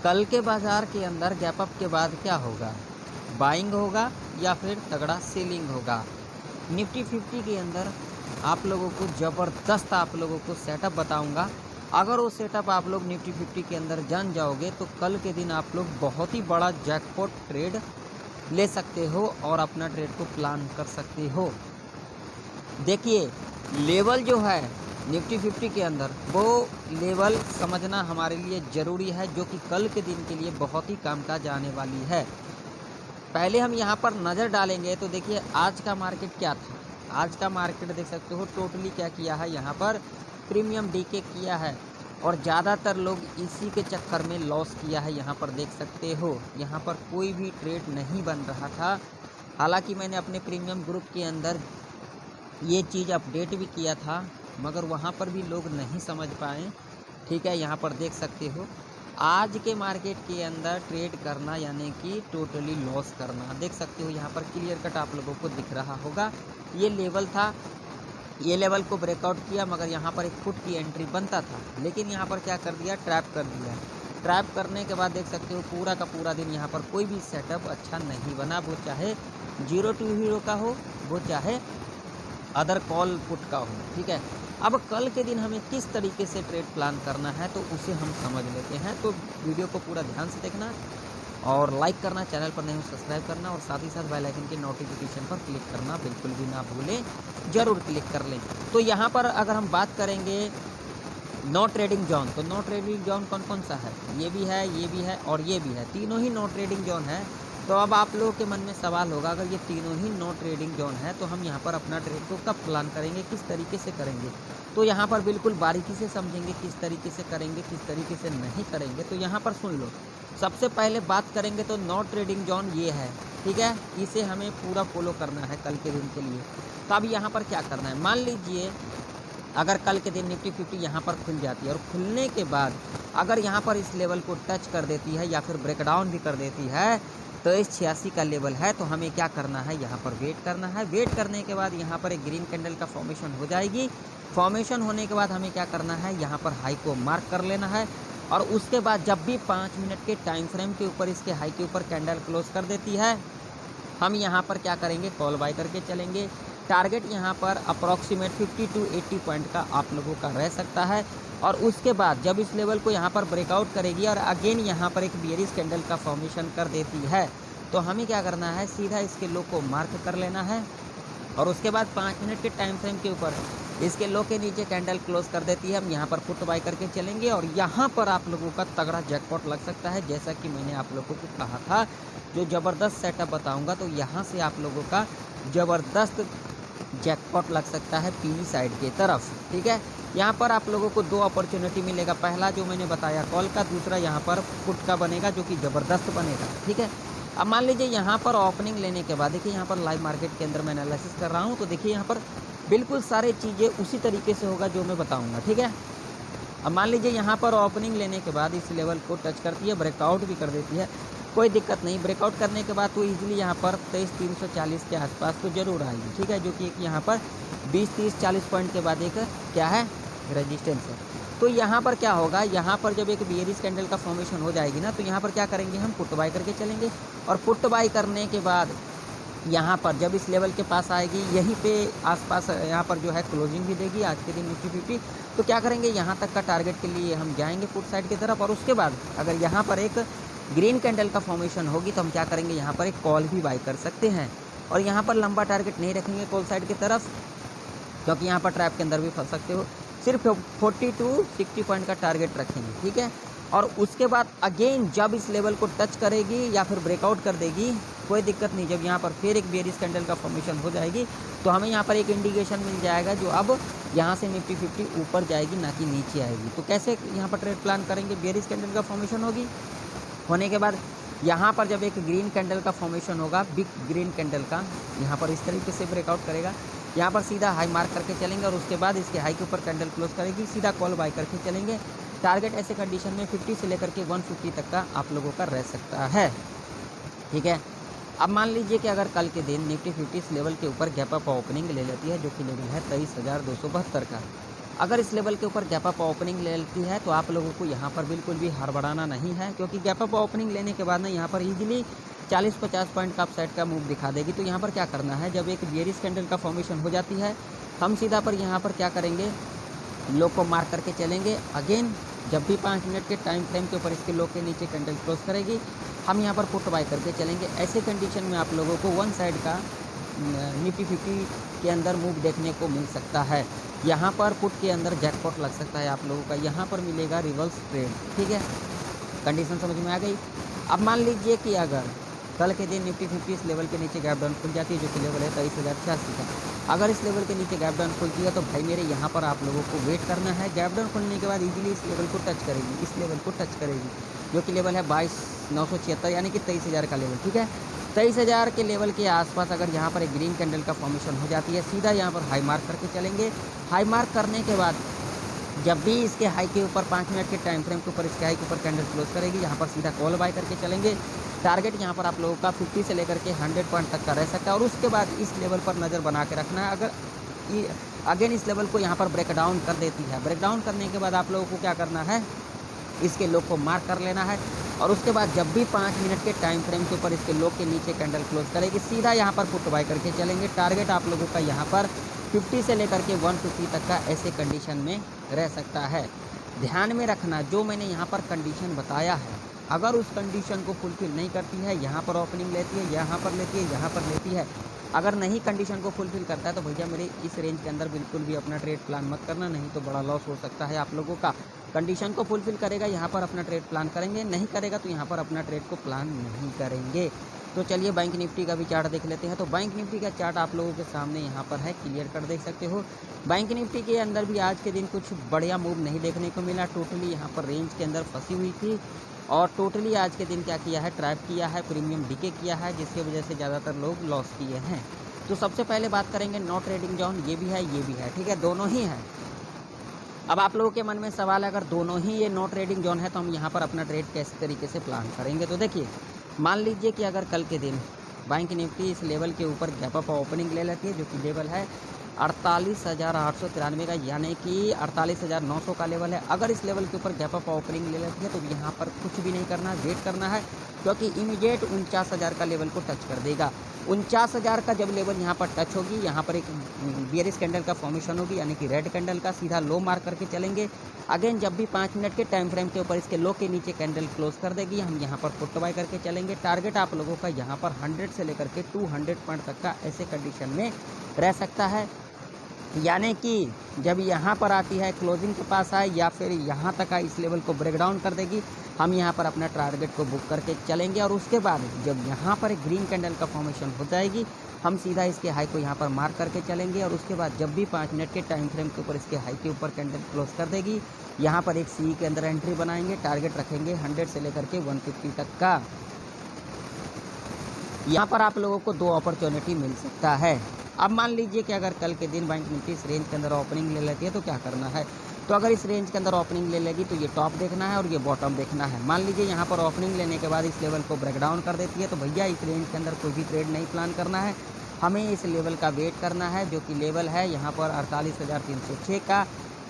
कल के बाज़ार के अंदर गैप अप के बाद क्या होगा, बाइंग होगा या फिर तगड़ा सेलिंग होगा। निफ्टी 50 के अंदर आप लोगों को ज़बरदस्त आप लोगों को सेटअप बताऊंगा। अगर वो सेटअप आप लोग निफ्टी 50 के अंदर जान जाओगे तो कल के दिन आप लोग बहुत ही बड़ा जैकपॉट ट्रेड ले सकते हो और अपना ट्रेड को प्लान कर सकते हो। देखिए, लेवल जो है निफ्टी 50 के अंदर, वो लेवल समझना हमारे लिए ज़रूरी है, जो कि कल के दिन के लिए बहुत ही काम का जाने वाली है। पहले हम यहाँ पर नज़र डालेंगे तो देखिए आज का मार्केट क्या था। आज का मार्केट देख सकते हो टोटली क्या किया है, यहाँ पर प्रीमियम डीके किया है और ज़्यादातर लोग इसी के चक्कर में लॉस किया है। यहाँ पर देख सकते हो, यहाँ पर कोई भी ट्रेड नहीं बन रहा था। हालांकि मैंने अपने प्रीमियम ग्रुप के अंदर ये चीज़ अपडेट भी किया था, मगर वहाँ पर भी लोग नहीं समझ पाए। ठीक है, यहाँ पर देख सकते हो आज के मार्केट के अंदर ट्रेड करना यानी कि टोटली लॉस करना। देख सकते हो यहाँ पर क्लियर कट आप लोगों को दिख रहा होगा, ये लेवल था, ये लेवल को ब्रेकआउट किया, मगर यहाँ पर एक फुट की एंट्री बनता था, लेकिन यहाँ पर क्या कर दिया, ट्रैप कर दिया। ट्रैप करने के बाद देख सकते हो पूरा का पूरा दिन यहाँ पर कोई भी सेटअप अच्छा नहीं बना, वो चाहे 0 to हीरो का हो, वो चाहे अदर कॉल पुट का हो। ठीक है, अब कल के दिन हमें किस तरीके से ट्रेड प्लान करना है तो उसे हम समझ लेते हैं। तो वीडियो को पूरा ध्यान से देखना और लाइक करना, चैनल पर नहीं हो सब्सक्राइब करना और साथ ही साथ बेल आइकन के नोटिफिकेशन पर क्लिक करना बिल्कुल भी ना भूलें, ज़रूर क्लिक कर लें। तो यहाँ पर अगर हम बात करेंगे नो ट्रेडिंग जोन, तो नो ट्रेडिंग जोन कौन कौन सा है, ये भी है, ये भी है और ये भी है, तीनों ही नो ट्रेडिंग जोन है। तो अब आप लोगों के मन में सवाल होगा, अगर ये तीनों ही नो ट्रेडिंग जोन है तो हम यहाँ पर अपना ट्रेड को कब प्लान करेंगे, किस तरीके से करेंगे। तो यहाँ पर बिल्कुल बारीकी से समझेंगे किस तरीके से करेंगे, किस तरीके से नहीं करेंगे। तो यहाँ पर सुन लो, सबसे पहले बात करेंगे तो नो ट्रेडिंग जोन ये है। ठीक है, इसे हमें पूरा फॉलो करना है कल के दिन के लिए। तो अब यहाँ पर क्या करना है, मान लीजिए अगर कल के दिन निफ्टी 50 यहाँ पर खुल जाती है और खुलने के बाद अगर यहाँ पर इस लेवल को टच कर देती है या फिर ब्रेकडाउन भी कर देती है, तो इस 86 का लेवल है, तो हमें क्या करना है, यहाँ पर वेट करना है। वेट करने के बाद यहाँ पर एक ग्रीन कैंडल का फॉर्मेशन हो जाएगी। फॉर्मेशन होने के बाद हमें क्या करना है, यहाँ पर हाई को मार्क कर लेना है और उसके बाद जब भी 5 मिनट के टाइम फ्रेम के ऊपर इसके हाई के ऊपर कैंडल क्लोज कर देती है, हम यहाँ पर क्या करेंगे, कॉल बाय करके चलेंगे। टारगेट यहाँ पर अप्रॉक्सीमेट 50 to 80 पॉइंट का आप लोगों का रह सकता है। और उसके बाद जब इस लेवल को यहाँ पर ब्रेकआउट करेगी और अगेन यहाँ पर एक बेयरिश कैंडल का फॉर्मेशन कर देती है, तो हमें क्या करना है, सीधा इसके लो को मार्क कर लेना है और उसके बाद 5 मिनट के टाइम फ्रेम के ऊपर इसके लो के नीचे कैंडल क्लोज कर देती है, हम यहाँ पर पुट बाय करके चलेंगे और यहाँ पर आप लोगों का तगड़ा जैकपॉट लग सकता है। जैसा कि मैंने आप लोगों को कहा था, जो ज़बरदस्त सेटअप बताऊंगा, तो यहाँ से आप लोगों का ज़बरदस्त जैकपॉट लग सकता है पीली साइड के तरफ। ठीक है, यहाँ पर आप लोगों को 2 अपॉर्चुनिटी मिलेगा, पहला जो मैंने बताया कॉल का, दूसरा यहाँ पर पुट का बनेगा जो कि ज़बरदस्त बनेगा। ठीक है, अब मान लीजिए यहाँ पर ओपनिंग लेने के बाद देखिए यहाँ पर लाइव मार्केट के अंदर मैं एनालिसिस कर रहा हूँ, तो देखिए यहाँ पर बिल्कुल सारी चीज़ें उसी तरीके से होगा जो मैं बताऊँगा। ठीक है, अब मान लीजिए यहाँ पर ओपनिंग लेने के बाद इस लेवल को टच करती है, ब्रेकआउट भी कर देती है, कोई दिक्कत नहीं। ब्रेकआउट करने के बाद तो इजीली यहाँ पर 23,340 के आसपास तो जरूर आएगी। ठीक है, जो कि एक यहाँ पर 20, 30, 40 पॉइंट के बाद एक क्या है, रेजिस्टेंस है। तो यहाँ पर क्या होगा, यहाँ पर जब एक बेयरिश कैंडल का फॉर्मेशन हो जाएगी ना, तो यहाँ पर क्या करेंगे, हम पुट बाय करके चलेंगे और पुट बाय करने के बाद यहाँ पर जब इस लेवल के पास आएगी, यहीं पे आसपास यहाँ पर जो है क्लोजिंग भी देगी आज के दिन निफ्टी 50, तो क्या करेंगे, यहाँ तक का टारगेट के लिए हम जाएंगे पुट साइड की तरफ और उसके बाद अगर यहाँ पर एक ग्रीन कैंडल का फॉर्मेशन होगी तो हम क्या करेंगे, यहाँ पर एक कॉल भी बाय कर सकते हैं और यहाँ पर लंबा टारगेट नहीं रखेंगे कॉल साइड की तरफ, क्योंकि यहाँ पर ट्रैप के अंदर भी फंस सकते हो। सिर्फ 40 to 60 पॉइंट का टारगेट रखेंगे। ठीक है, और उसके बाद अगेन जब इस लेवल को टच करेगी या फिर ब्रेकआउट कर देगी, कोई दिक्कत नहीं, जब यहाँ पर फिर एक बेयरिश कैंडल का फॉर्मेशन हो जाएगी तो हमें यहाँ पर एक इंडिकेशन मिल जाएगा जो अब यहाँ से निफ्टी 50 ऊपर जाएगी ना कि नीचे आएगी। तो कैसे यहाँ पर ट्रेड प्लान करेंगे, बेयरिश कैंडल का फॉर्मेशन होगी, होने के बाद यहाँ पर जब एक ग्रीन कैंडल का फॉर्मेशन होगा, बिग ग्रीन कैंडल का, यहाँ पर इस तरीके से ब्रेकआउट करेगा, यहाँ पर सीधा हाई मार्क करके चलेंगे और उसके बाद इसके हाई के ऊपर कैंडल क्लोज करेगी, सीधा कॉल बाय करके चलेंगे। टारगेट ऐसे कंडीशन में 50 से लेकर के 150 तक का आप लोगों का रह सकता है। ठीक है, अब मान लीजिए कि अगर कल के दिन निफ्टी 50 इस लेवल के ऊपर गैप अप ओपनिंग ले लेती है, जो कि लेवल है 23,272 का, अगर इस लेवल के ऊपर गैप अप ओपनिंग ले लेती है तो आप लोगों को यहाँ पर बिल्कुल भी हड़बड़ाना नहीं है, क्योंकि गैप अप ओपनिंग लेने के बाद ना यहाँ पर ईजिली 40-50 पॉइंट का अपसाइड का मूव दिखा देगी। तो यहाँ पर क्या करना है, जब एक बेयरिश कैंडल का फॉर्मेशन हो जाती है हम सीधा पर यहाँ पर क्या करेंगे, लो को मार्क करके चलेंगे। अगेन जब भी 5 मिनट के टाइम फ्रेम के ऊपर इसके लो के नीचे कैंडल क्लोज करेगी हम यहाँ पर पुट बाय करके चलेंगे। ऐसे कंडीशन में आप लोगों को वन साइड का निफ्टी 50 के अंदर मूव देखने को मिल सकता है। यहाँ पर पुट के अंदर जैकपॉट लग सकता है आप लोगों का, यहाँ पर मिलेगा रिवर्स ट्रेड। ठीक है, कंडीशन समझ में आ गई। अब मान लीजिए कि अगर कल के दिन निफ्टी 50 इस लेवल के नीचे गैप डाउन खुल जाती है, जो कि लेवल है 23,086 का। अगर इस लेवल के नीचे गैप डाउन खुलती है तो भाई मेरे यहाँ पर आप लोगों को वेट करना है। गैप डाउन खुलने के बाद इजीली इस लेवल को टच करेगी, इस लेवल को टच करेगी, जो कि लेवल है 22,976 यानी कि 23,000 का लेवल। ठीक है, 23,000 के लेवल के आसपास अगर यहाँ पर एक ग्रीन कैंडल का फॉर्मेशन हो जाती है, सीधा यहाँ पर हाई मार्क करके चलेंगे। हाई मार्क करने के बाद जब भी इसके हाई के ऊपर 5 मिनट के टाइम फ्रेम के ऊपर इसके हाई के ऊपर कैंडल क्लोज करेगी, यहाँ पर सीधा कॉल बाय करके चलेंगे। टारगेट यहाँ पर आप लोगों का 50 से लेकर के 100 पॉइंट तक का रह सकता है, और उसके बाद इस लेवल पर नज़र बना के रखना है। अगर अगेन इस लेवल को यहाँ पर ब्रेक डाउन कर देती है, ब्रेक डाउन करने के बाद आप लोगों को क्या करना है, इसके लो को मार्क कर लेना है, और उसके बाद जब भी 5 मिनट के टाइम फ्रेम के ऊपर इसके लो के नीचे कैंडल क्लोज करेगी, सीधा यहाँ पर पुट बाय करके चलेंगे। टारगेट आप लोगों का यहाँ पर 50 से लेकर के 150 तक का ऐसे कंडीशन में रह सकता है। ध्यान में रखना, जो मैंने यहाँ पर कंडीशन बताया है, अगर उस कंडीशन को फुलफिल नहीं करती है, यहाँ पर ओपनिंग लेती है, यहाँ पर लेती है, यहाँ पर लेती है, अगर नहीं कंडीशन को फुलफिल करता है तो भैया मेरे इस रेंज के अंदर बिल्कुल भी अपना ट्रेड प्लान मत करना, नहीं तो बड़ा लॉस हो सकता है आप लोगों का। कंडीशन को फुलफिल करेगा यहाँ पर अपना ट्रेड प्लान करेंगे, नहीं करेगा तो यहाँ पर अपना ट्रेड को प्लान नहीं करेंगे। तो चलिए बैंक निफ्टी का भी चार्ट देख लेते हैं। तो बैंक निफ्टी का चार्ट आप लोगों के सामने यहाँ पर है, क्लियर कर देख सकते हो। बैंक निफ्टी के अंदर भी आज के दिन कुछ बढ़िया मूव नहीं देखने को मिला, टोटली यहाँ पर रेंज के अंदर फंसी हुई थी, और टोटली आज के दिन क्या किया है, ट्रैप किया है, प्रीमियम डीके किया है, जिसकी वजह से ज़्यादातर लोग लॉस किए हैं। तो सबसे पहले बात करेंगे नो ट्रेडिंग जोन, ये भी है ये भी है, ठीक है, दोनों ही है। अब आप लोगों के मन में सवाल है, अगर दोनों ही ये नो ट्रेडिंग जोन है तो हम यहाँ पर अपना ट्रेड कैसे तरीके से प्लान करेंगे। तो देखिए, मान लीजिए कि अगर कल के दिन बैंक निफ्टी इस लेवल के ऊपर गैप अप ओपनिंग ले लेती है, जो कि लेवल है 48,893 का, यानी कि 48,900 का लेवल है। अगर इस लेवल के ऊपर गैप अप ओपनिंग ले लेती है तो यहाँ पर कुछ भी नहीं करना, वेट करना है, क्योंकि इमीडिएट 49,000 का लेवल को टच कर देगा। 49,000 का जब लेवल यहाँ पर टच होगी, यहाँ पर एक बियरिश कैंडल का फॉर्मेशन होगी, यानी कि रेड कैंडल का, सीधा लो मार्क करके चलेंगे। अगेन जब भी 5 मिनट के टाइम फ्रेम के ऊपर इसके लो के नीचे कैंडल क्लोज कर देगी, हम यहाँ पर पुट बाय करके चलेंगे। टारगेट आप लोगों का यहाँ पर 100 से लेकर के 200 पॉइंट तक का ऐसे कंडीशन में रह सकता है, यानी कि जब यहाँ पर आती है क्लोजिंग के पास आए या फिर यहाँ तक आए, इस लेवल को ब्रेक डाउन कर देगी, हम यहाँ पर अपना टारगेट को बुक करके चलेंगे। और उसके बाद जब यहाँ पर एक ग्रीन कैंडल का फॉर्मेशन हो जाएगी, हम सीधा इसके हाई को यहाँ पर मार्क करके चलेंगे। और उसके बाद जब भी 5 मिनट के टाइम फ्रेम के ऊपर इसके हाई के ऊपर कैंडल क्लोज कर देगी, यहाँ पर एक सी के अंदर एंट्री बनाएंगे। टारगेट रखेंगे 100 से लेकर के 150 तक का। यहाँ पर आप लोगों को 2 अपॉर्चुनिटी मिल सकता है। अब मान लीजिए कि अगर कल के दिन बैंक निफ्टी इस रेंज के अंदर ओपनिंग ले लेती है तो क्या करना है। तो अगर इस रेंज के अंदर ओपनिंग ले लेगी तो ये टॉप देखना है और ये बॉटम देखना है। मान लीजिए यहाँ पर ओपनिंग लेने के बाद इस लेवल को ब्रेक डाउन कर देती है, तो भैया इस रेंज के अंदर कोई भी ट्रेड नहीं प्लान करना है, हमें इस लेवल का वेट करना है, जो कि लेवल है यहाँ पर 48,306 का।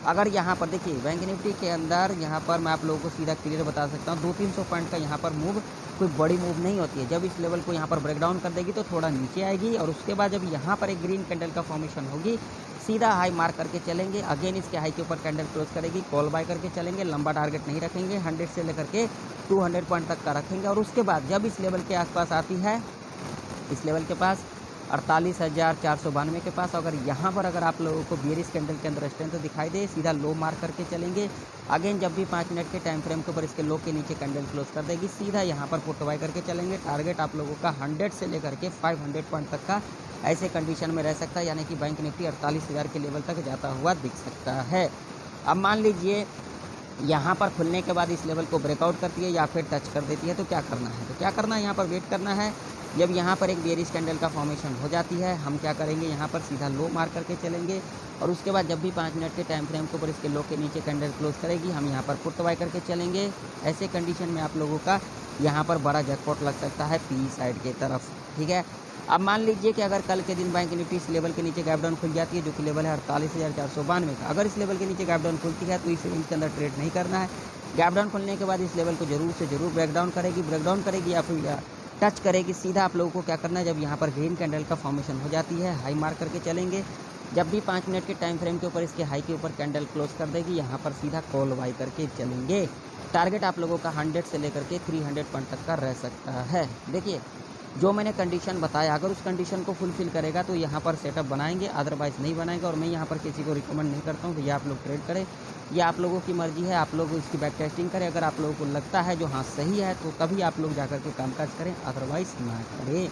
अगर यहाँ पर देखिए बैंक निफ्टी के अंदर यहाँ पर मैं आप लोगों को सीधा क्लियर बता सकता हूँ, 200-300 पॉइंट का यहाँ पर मूव कोई बड़ी मूव नहीं होती है। जब इस लेवल को यहाँ पर ब्रेक डाउन कर देगी तो थोड़ा नीचे आएगी, और उसके बाद जब यहाँ पर एक ग्रीन कैंडल का फॉर्मेशन होगी, सीधा हाई मार्क करके चलेंगे। अगेन इसके हाई के ऊपर कैंडल क्लोज करेगी, कॉल बाय करके चलेंगे। लंबा टारगेट नहीं रखेंगे, 100 से लेकर के 200 पॉइंट तक का रखेंगे। और उसके बाद जब इस लेवल के आसपास आती है, इस लेवल के पास 48,492 के पास, अगर यहाँ पर अगर आप लोगों को बियरिश कैंडल के अंदर स्ट्रेंथ दिखाई दे, सीधा लो मार्क करके चलेंगे। अगेन जब भी 5 मिनट के टाइम फ्रेम के ऊपर इसके लो के नीचे कैंडल क्लोज कर देगी, सीधा यहाँ पर पुट बाय करके चलेंगे। टारगेट आप लोगों का 100 से लेकर के 500 पॉइंट तक का ऐसे कंडीशन में रह सकता है, यानी कि बैंक निफ्टी 48,000 के लेवल तक जाता हुआ दिख सकता है। अब मान लीजिए यहाँ पर खुलने के बाद इस लेवल को ब्रेकआउट करती है या फिर टच कर देती है, तो क्या करना है। तो क्या करना है, यहाँ पर वेट करना है। जब यहाँ पर एक बेयरिश कैंडल का फॉर्मेशन हो जाती है, हम क्या करेंगे, यहाँ पर सीधा लो मार करके चलेंगे और उसके बाद जब भी 5 मिनट के टाइम फ्रेम के ऊपर इसके लो के नीचे कैंडल क्लोज करेगी, हम यहाँ पर पुट बाय करके चलेंगे। ऐसे कंडीशन में आप लोगों का यहाँ पर बड़ा जैकपॉट लग सकता है पी साइड के तरफ, ठीक है। अब मान लीजिए कि अगर कल के दिन बैंक निफ्टी इस लेवल के नीचे गैप डाउन खुल जाती है, जो कि लेवल है 48,492 का। अगर इस लेवल के नीचे गैप डाउन खुलती है तो इस रेंज के अंदर ट्रेड नहीं करना है। गैप डाउन खुलने के बाद इस लेवल को जरूर से जरूर ब्रेक डाउन करेगी या फिर टच करेगी। सीधा आप लोगों को क्या करना है, जब यहाँ पर ग्रीन कैंडल का फॉर्मेशन हो जाती है, हाई मार्क करके चलेंगे। जब भी 5 मिनट के टाइम फ्रेम के ऊपर इसके हाई के ऊपर कैंडल क्लोज कर देगी, यहाँ पर सीधा कॉल बाई करके चलेंगे। टारगेट आप लोगों का 100 से लेकर के 300 पॉइंट तक का रह सकता है। देखिए जो मैंने कंडीशन बताया, अगर उस कंडीशन को फुलफिल करेगा तो यहाँ पर सेटअप बनाएंगे, अदरवाइज़ नहीं बनाएंगे। और मैं यहाँ पर किसी को रिकमेंड नहीं करता हूँ कि आप लोग ट्रेड करें, ये आप लोगों की मर्जी है, आप लोग इसकी बैक टेस्टिंग करें। अगर आप लोगों को लगता है जो हाँ सही है तो तभी आप लोग जाकर के कामकाज करें, अदरवाइज़ ना करें।